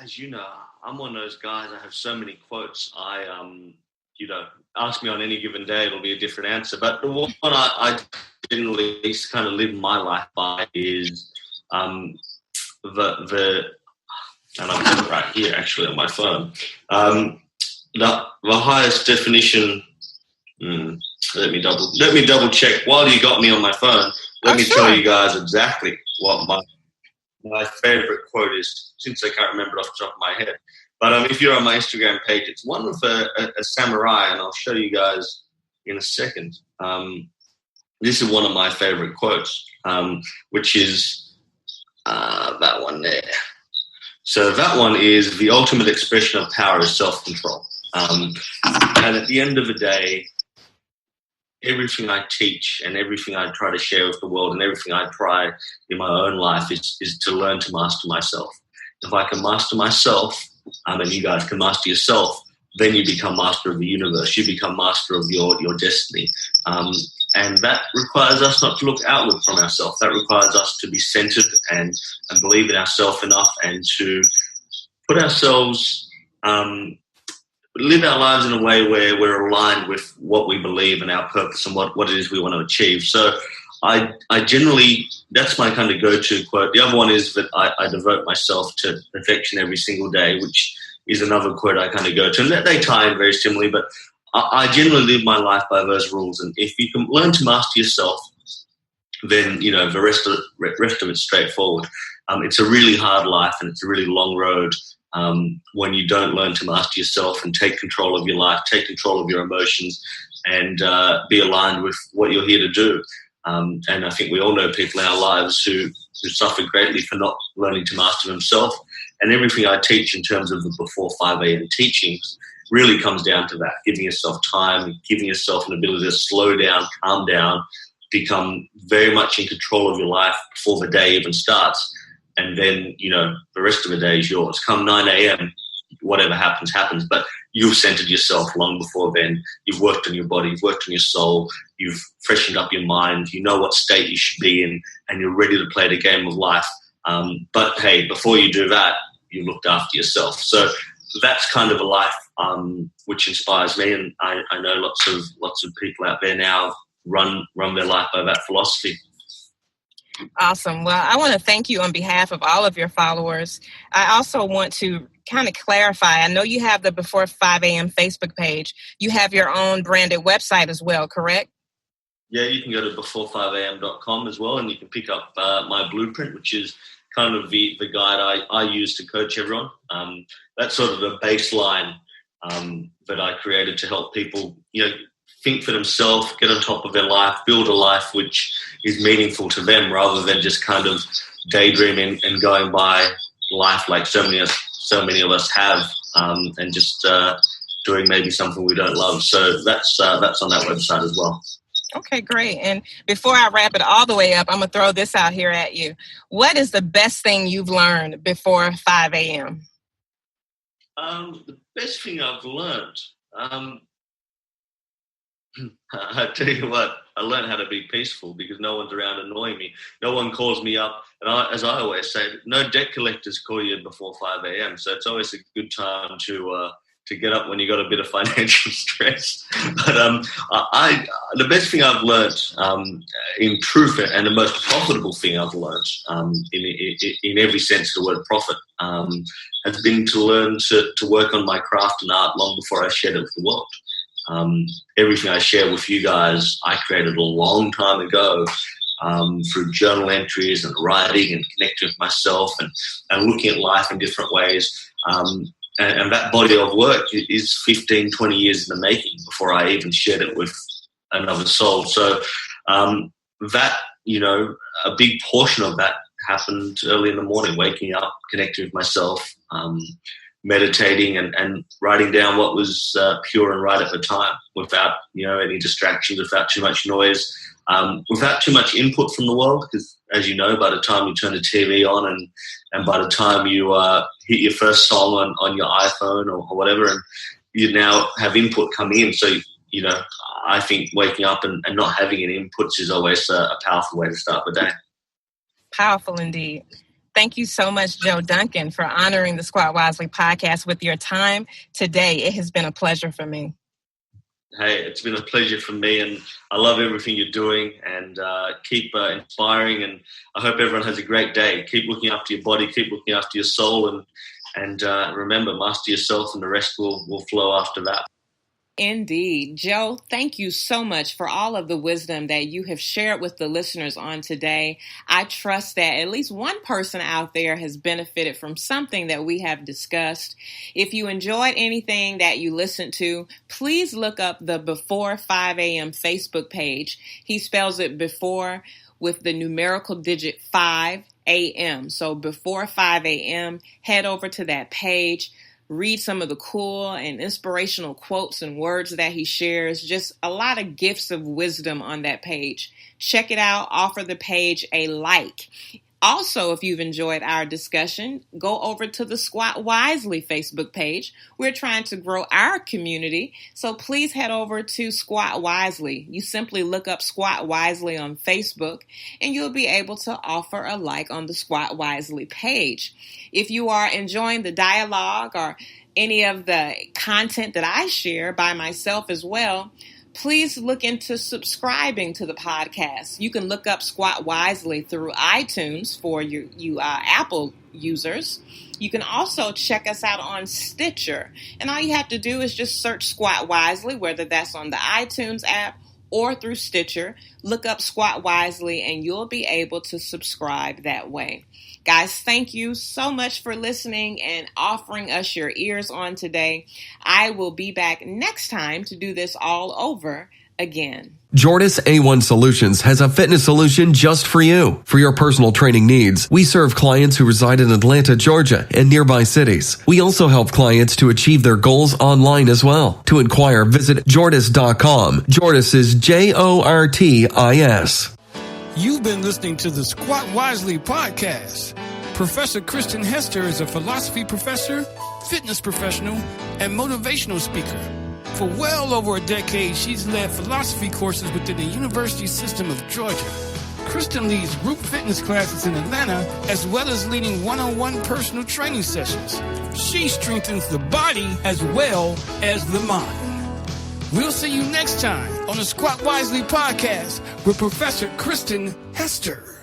as you know, I'm one of those guys. I have so many quotes. Ask me on any given day, it'll be a different answer. But the one I generally kind of live my life by is and I've got it right here actually on my phone. The highest definition. Let me double check. While you got me on my phone, let me tell you guys exactly what my favorite quote is, since I can't remember it off the top of my head. But if you're on my Instagram page, it's one of a samurai, and I'll show you guys in a second. This is one of my favorite quotes, which is that one there. So that one is, the ultimate expression of power is self-control. And at the end of the day, everything I teach and everything I try to share with the world and everything I try in my own life is to learn to master myself. If I can master myself, and you guys can master yourself, then you become master of the universe. You become master of your destiny. And that requires us not to look outward from ourselves. That requires us to be centered and believe in ourselves enough and to put ourselves, live our lives in a way where we're aligned with what we believe and our purpose and what it is we want to achieve. So I generally, that's my kind of go-to quote. The other one is that I devote myself to perfection every single day, which is another quote I kind of go to. And they tie in very similarly, but I generally live my life by those rules. And if you can learn to master yourself, then, the rest of it's straightforward. It's a really hard life and it's a really long road when you don't learn to master yourself and take control of your life, take control of your emotions, and be aligned with what you're here to do. And I think we all know people in our lives who suffer greatly for not learning to master themselves. And everything I teach in terms of the Before 5am teachings really comes down to that, giving yourself time, giving yourself an ability to slow down, calm down, become very much in control of your life before the day even starts. And then, the rest of the day is yours. Come 9 a.m., whatever happens, happens. But you've centered yourself long before then. You've worked on your body, you've worked on your soul, you've freshened up your mind, you know what state you should be in, and you're ready to play the game of life. But hey, before you do that, you looked after yourself. So that's kind of a life which inspires me, and I know lots of people out there now run their life by that philosophy. Awesome. Well, I want to thank you on behalf of all of your followers. I also want to kind of clarify. I know you have the Before 5am Facebook page. You have your own branded website as well, correct? Yeah, you can go to before5am.com as well, and you can pick up my blueprint, which is kind of the guide I use to coach everyone. That's sort of the baseline that I created to help people, think for themselves, get on top of their life, build a life which is meaningful to them, rather than just kind of daydreaming and going by life like so many of us have, and just doing maybe something we don't love. So that's on that website as well. Okay, great. And before I wrap it all the way up, I'm going to throw this out here at you. What is the best thing you've learned before 5 a.m.? The best thing I've learned, I tell you what, I learned how to be peaceful because no one's around annoying me. No one calls me up. And as I always say, no debt collectors call you before 5 a.m. So it's always a good time to get up when you got a bit of financial stress. But the best thing I've learned in truth, and the most profitable thing I've learned in every sense of the word profit, has been to learn to work on my craft and art long before I shared it with the world. Everything I share with you guys, I created a long time ago through journal entries and writing and connecting with myself and looking at life in different ways. And that body of work is 15, 20 years in the making before I even shared it with another soul. So that, a big portion of that happened early in the morning, waking up, connecting with myself, meditating and writing down what was pure and right at the time without, any distractions, without too much noise, without too much input from the world. Because as you know, by the time you turn the TV on and by the time you hit your first song on your iPhone or whatever, and you now have input come in. So, I think waking up and not having any inputs is always a powerful way to start the day. Powerful indeed. Thank you so much, Joe Duncan, for honoring the Squat Wisely podcast with your time today. It has been a pleasure for me. Hey, it's been a pleasure for me, and I love everything you're doing, and keep inspiring, and I hope everyone has a great day. Keep looking after your body, keep looking after your soul, and remember, master yourself, and the rest will flow after that. Indeed. Joe, thank you so much for all of the wisdom that you have shared with the listeners on today. I trust that at least one person out there has benefited from something that we have discussed. If you enjoyed anything that you listened to, please look up the Before5am Facebook page. He spells it before with the numerical digit 5 a.m. So before 5 a.m., head over to that page. Read some of the cool and inspirational quotes and words that he shares. Just a lot of gifts of wisdom on that page. Check it out. Offer the page a like. Also, if you've enjoyed our discussion, go over to the Squat Wisely Facebook page. We're trying to grow our community, so please head over to Squat Wisely. You simply look up Squat Wisely on Facebook, and you'll be able to offer a like on the Squat Wisely page. If you are enjoying the dialogue or any of the content that I share by myself as well, please look into subscribing to the podcast. You can look up Squat Wisely through iTunes for you Apple users. You can also check us out on Stitcher. And all you have to do is just search Squat Wisely, whether that's on the iTunes app or through Stitcher. Look up Squat Wisely and you'll be able to subscribe that way. Guys, thank you so much for listening and offering us your ears on today. I will be back next time to do this all over again. Jordis A1 Solutions has a fitness solution just for you. For your personal training needs, we serve clients who reside in Atlanta, Georgia, and nearby cities. We also help clients to achieve their goals online as well. To inquire, visit Jordis.com. Jordis is Jortis. You've been listening to the Squat Wisely podcast. Professor Kristen Hester is a philosophy professor, fitness professional, and motivational speaker. For well over a decade, she's led philosophy courses within the university system of Georgia. Kristen leads group fitness classes in Atlanta, as well as leading one-on-one personal training sessions. She strengthens the body as well as the mind. We'll see you next time on the Squat Wisely podcast with Professor Kristen Hester.